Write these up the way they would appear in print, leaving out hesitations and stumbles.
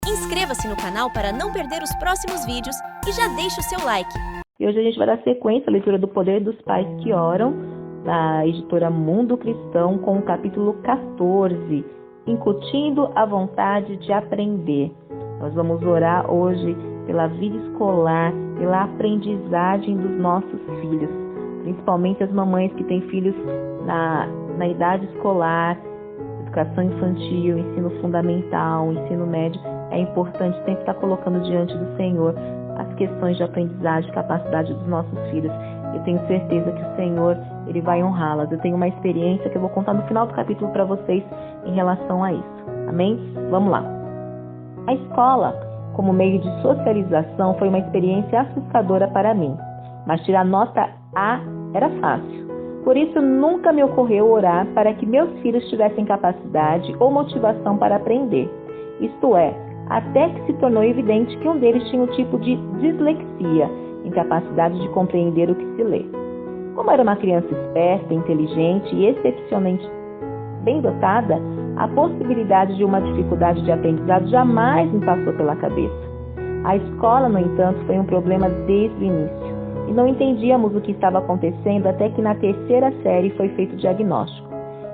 Inscreva-se no canal para não perder os próximos vídeos e já deixe o seu like. E hoje a gente vai dar sequência à leitura do Poder dos Pais que Oram, da editora Mundo Cristão, com o capítulo 14, Incutindo a Vontade de Aprender. Nós vamos orar hoje pela vida escolar, pela aprendizagem dos nossos filhos, principalmente as mamães que têm filhos na idade escolar, educação infantil, ensino fundamental, ensino médio. É importante sempre estar colocando diante do Senhor as questões de aprendizagem, capacidade dos nossos filhos. Eu tenho certeza que o Senhor, Ele vai honrá-las. Eu tenho uma experiência que eu vou contar no final do capítulo para vocês em relação a isso. Amém? Vamos lá. A escola, como meio de socialização, foi uma experiência assustadora para mim. Mas tirar nota A era fácil. Por isso, nunca me ocorreu orar para que meus filhos tivessem capacidade ou motivação para aprender. Isto é, até que se tornou evidente que um deles tinha um tipo de dislexia, incapacidade de compreender o que se lê. Como era uma criança esperta, inteligente e excepcionalmente bem dotada, a possibilidade de uma dificuldade de aprendizado jamais me passou pela cabeça. A escola, no entanto, foi um problema desde o início, e não entendíamos o que estava acontecendo até que na terceira série foi feito o diagnóstico.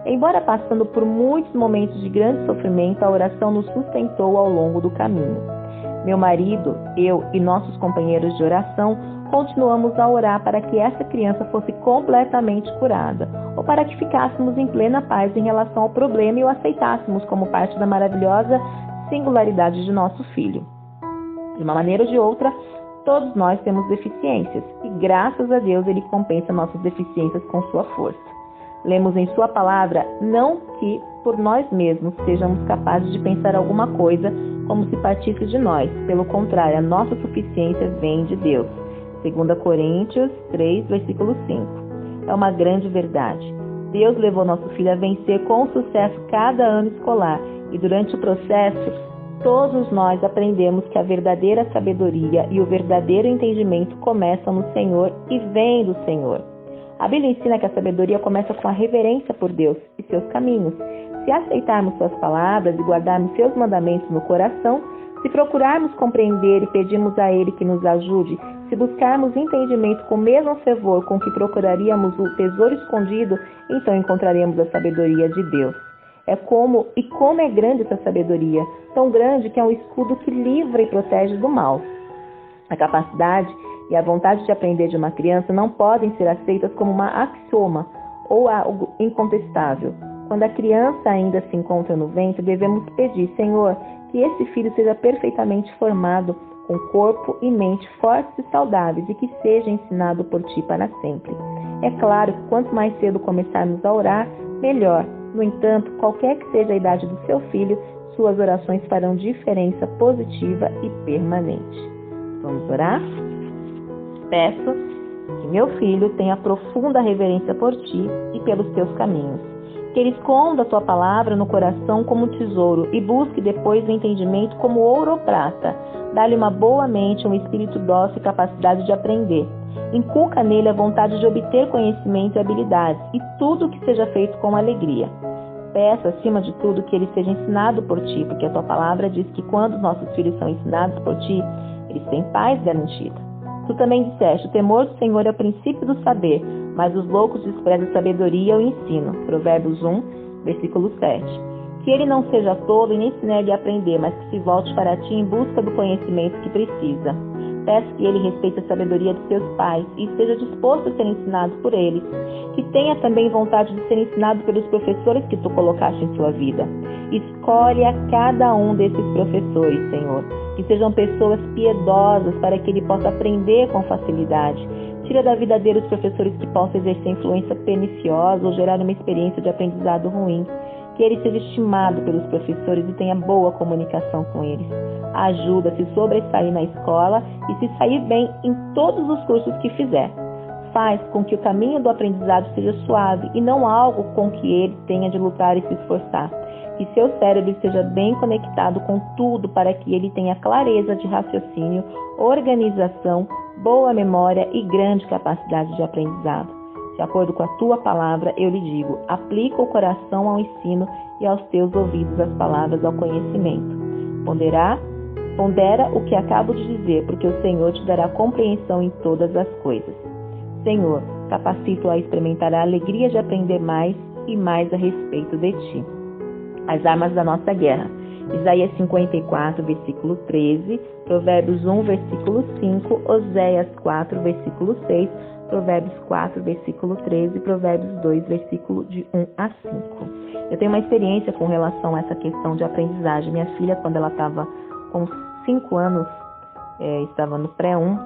Embora passando por muitos momentos de grande sofrimento, a oração nos sustentou ao longo do caminho. Meu marido, eu e nossos companheiros de oração continuamos a orar para que essa criança fosse completamente curada, ou para que ficássemos em plena paz em relação ao problema e o aceitássemos como parte da maravilhosa singularidade de nosso filho. De uma maneira ou de outra, todos nós temos deficiências, e graças a Deus Ele compensa nossas deficiências com sua força. Lemos em sua palavra, não que por nós mesmos sejamos capazes de pensar alguma coisa como se partisse de nós. Pelo contrário, a nossa suficiência vem de Deus. 2 Coríntios 3, versículo 5. É uma grande verdade. Deus levou nosso filho a vencer com sucesso cada ano escolar, e durante o processo, todos nós aprendemos que a verdadeira sabedoria e o verdadeiro entendimento começam no Senhor e vêm do Senhor. A Bíblia ensina que a sabedoria começa com a reverência por Deus e seus caminhos. Se aceitarmos suas palavras e guardarmos seus mandamentos no coração, se procurarmos compreender e pedirmos a Ele que nos ajude, se buscarmos entendimento com o mesmo fervor com que procuraríamos o tesouro escondido, então encontraremos a sabedoria de Deus. Como é grande essa sabedoria, tão grande que é um escudo que livra e protege do mal. A capacidade e a vontade de aprender de uma criança não podem ser aceitas como uma axioma ou algo incontestável. Quando a criança ainda se encontra no ventre, devemos pedir, Senhor, que esse filho seja perfeitamente formado, com corpo e mente fortes e saudáveis, e que seja ensinado por Ti para sempre. É claro que quanto mais cedo começarmos a orar, melhor. No entanto, qualquer que seja a idade do seu filho, suas orações farão diferença positiva e permanente. Vamos orar? Peço que meu filho tenha profunda reverência por Ti e pelos Teus caminhos. Que ele esconda a Tua palavra no coração como tesouro e busque depois o entendimento como ouro ou prata. Dá-lhe uma boa mente, um espírito dócil e capacidade de aprender. Inculca nele a vontade de obter conhecimento e habilidades, e tudo que seja feito com alegria. Peço, acima de tudo, que ele seja ensinado por Ti, porque a Tua palavra diz que quando os nossos filhos são ensinados por Ti, eles têm paz garantida. Tu também disseste, o temor do Senhor é o princípio do saber, mas os loucos desprezam a sabedoria e o ensino. Provérbios 1, versículo 7. Que ele não seja tolo e nem se negue a aprender, mas que se volte para Ti em busca do conhecimento que precisa. Peço que ele respeite a sabedoria de seus pais e esteja disposto a ser ensinado por eles. Que tenha também vontade de ser ensinado pelos professores que Tu colocaste em sua vida. Escolhe a cada um desses professores, Senhor. Que sejam pessoas piedosas para que ele possa aprender com facilidade. Tira da vida dele os professores que possam exercer influência perniciosa ou gerar uma experiência de aprendizado ruim. Que ele seja estimado pelos professores e tenha boa comunicação com eles. Ajuda a se sobressair na escola e se sair bem em todos os cursos que fizer. Faz com que o caminho do aprendizado seja suave e não algo com que ele tenha de lutar e se esforçar. Que seu cérebro esteja bem conectado com tudo para que ele tenha clareza de raciocínio, organização, boa memória e grande capacidade de aprendizado. De acordo com a Tua palavra, eu lhe digo, aplica o coração ao ensino e aos teus ouvidos as palavras ao conhecimento. Ponderar Pondera o que acabo de dizer, porque o Senhor te dará compreensão em todas as coisas. Senhor, capacita-o a experimentar a alegria de aprender mais e mais a respeito de ti. As armas da nossa guerra. Isaías 54, versículo 13, Provérbios 1, versículo 5, Oséias 4, versículo 6, Provérbios 4, versículo 13, Provérbios 2, versículo de 1 a 5. Eu tenho uma experiência com relação a essa questão de aprendizagem. Minha filha, quando ela estava com 5 anos, estava no pré-1,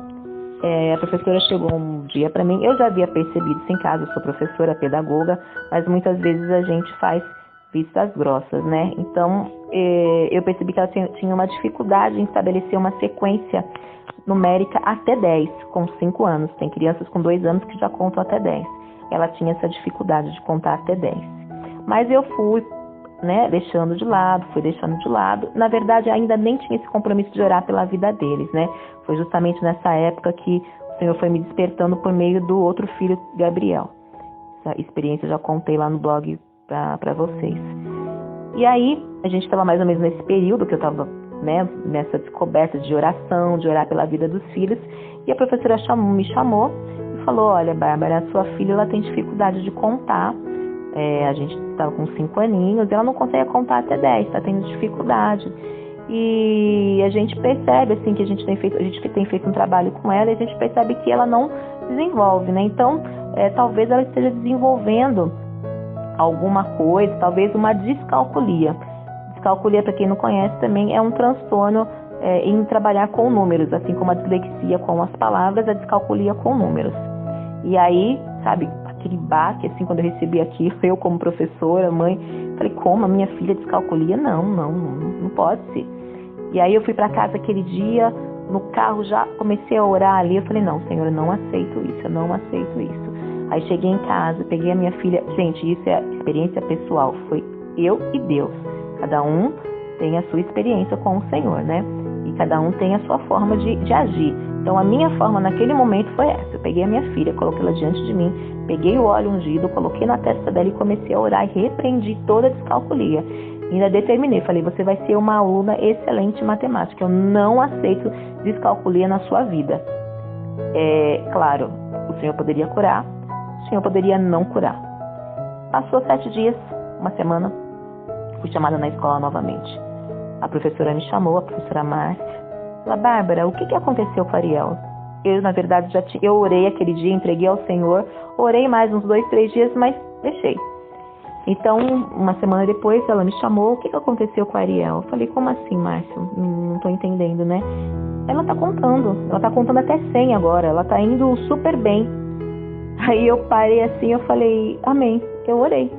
a professora chegou um dia para mim. Eu já havia percebido isso em casa, eu sou professora, pedagoga, mas muitas vezes a gente faz vistas grossas, né? Então, eu percebi que ela tinha uma dificuldade em estabelecer uma sequência numérica até 10, com 5 anos. Tem crianças com 2 anos que já contam até 10. Ela tinha essa dificuldade de contar até 10. Mas eu fui, deixando de lado. Na verdade, ainda nem tinha esse compromisso de orar pela vida deles, né? Foi justamente nessa época que o Senhor foi me despertando por meio do outro filho, Gabriel. Essa experiência eu já contei lá no blog para vocês. E aí, a gente estava mais ou menos nesse período que eu estava, nessa descoberta de oração, de orar pela vida dos filhos, e a professora me chamou e falou: olha, Bárbara, a sua filha ela tem dificuldade de contar. A gente estava com 5 aninhos, ela não consegue contar até 10, está tendo dificuldade. E a gente percebe assim que a gente tem feito um trabalho com ela, e a gente percebe que ela não desenvolve, né? Então, talvez ela esteja desenvolvendo alguma coisa, talvez uma descalculia. Descalculia, para quem não conhece, também é um transtorno em trabalhar com números, assim como a dislexia com as palavras, a descalculia com números. E aí, sabe, aquele baque, assim, quando eu recebi aquilo, eu como professora, mãe, falei: como? A minha filha descalculia? Não pode ser. E aí eu fui para casa aquele dia, no carro já comecei a orar ali, eu falei: não, Senhor, eu não aceito isso. Aí cheguei em casa, peguei a minha filha. Gente, isso é experiência pessoal, foi eu e Deus. Cada um tem a sua experiência com o Senhor, né? E cada um tem a sua forma de agir. Então a minha forma naquele momento foi essa. Eu peguei a minha filha, coloquei ela diante de mim, peguei o óleo ungido, coloquei na testa dela e comecei a orar e repreendi toda a descalculia. E ainda determinei, falei: você vai ser uma aluna excelente em matemática. Eu não aceito descalculia na sua vida. Claro, o Senhor poderia curar, o Senhor poderia não curar. Passou 7 dias, uma semana, fui chamada na escola novamente. A professora me chamou, a professora Márcia. Falou: Bárbara, o que aconteceu com a Ariel? Eu, na verdade, eu orei aquele dia, entreguei ao Senhor, orei mais uns 2, 3 dias, mas deixei. Então, uma semana depois, ela me chamou: o que aconteceu com a Ariel? Eu falei: como assim, Márcio? Não estou entendendo, né? Ela está contando até 100 agora, ela está indo super bem. Aí eu parei assim, eu falei: amém, eu orei.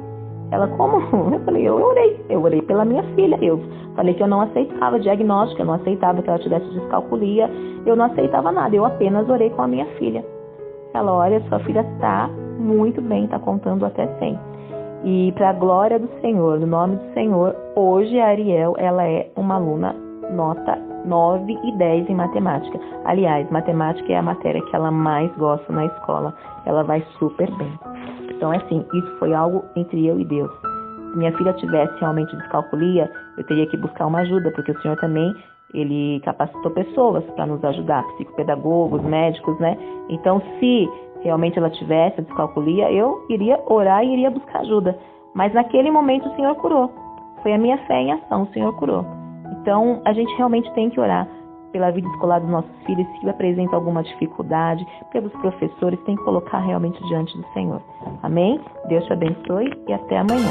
Ela: como? Eu falei: eu orei pela minha filha. Eu falei que eu não aceitava diagnóstico, eu não aceitava que ela tivesse descalculia, eu não aceitava nada, eu apenas orei com a minha filha. Ela: olha, sua filha está muito bem, está contando até 100. E para a glória do Senhor, no nome do Senhor, hoje a Ariel, ela é uma aluna nota 9 e 10 em matemática. Aliás, matemática é a matéria que ela mais gosta na escola. Ela vai super bem. Então, assim, isso foi algo entre eu e Deus. Se minha filha tivesse realmente descalculia, eu teria que buscar uma ajuda, porque o Senhor também, Ele capacitou pessoas para nos ajudar, psicopedagogos, médicos, né? Então, se realmente ela tivesse a descalculia, eu iria orar e iria buscar ajuda. Mas naquele momento o Senhor curou. Foi a minha fé em ação, o Senhor curou. Então, a gente realmente tem que orar pela vida escolar dos nossos filhos, se apresenta alguma dificuldade, pelos professores, tem que colocar realmente diante do Senhor. Amém? Deus te abençoe e até amanhã.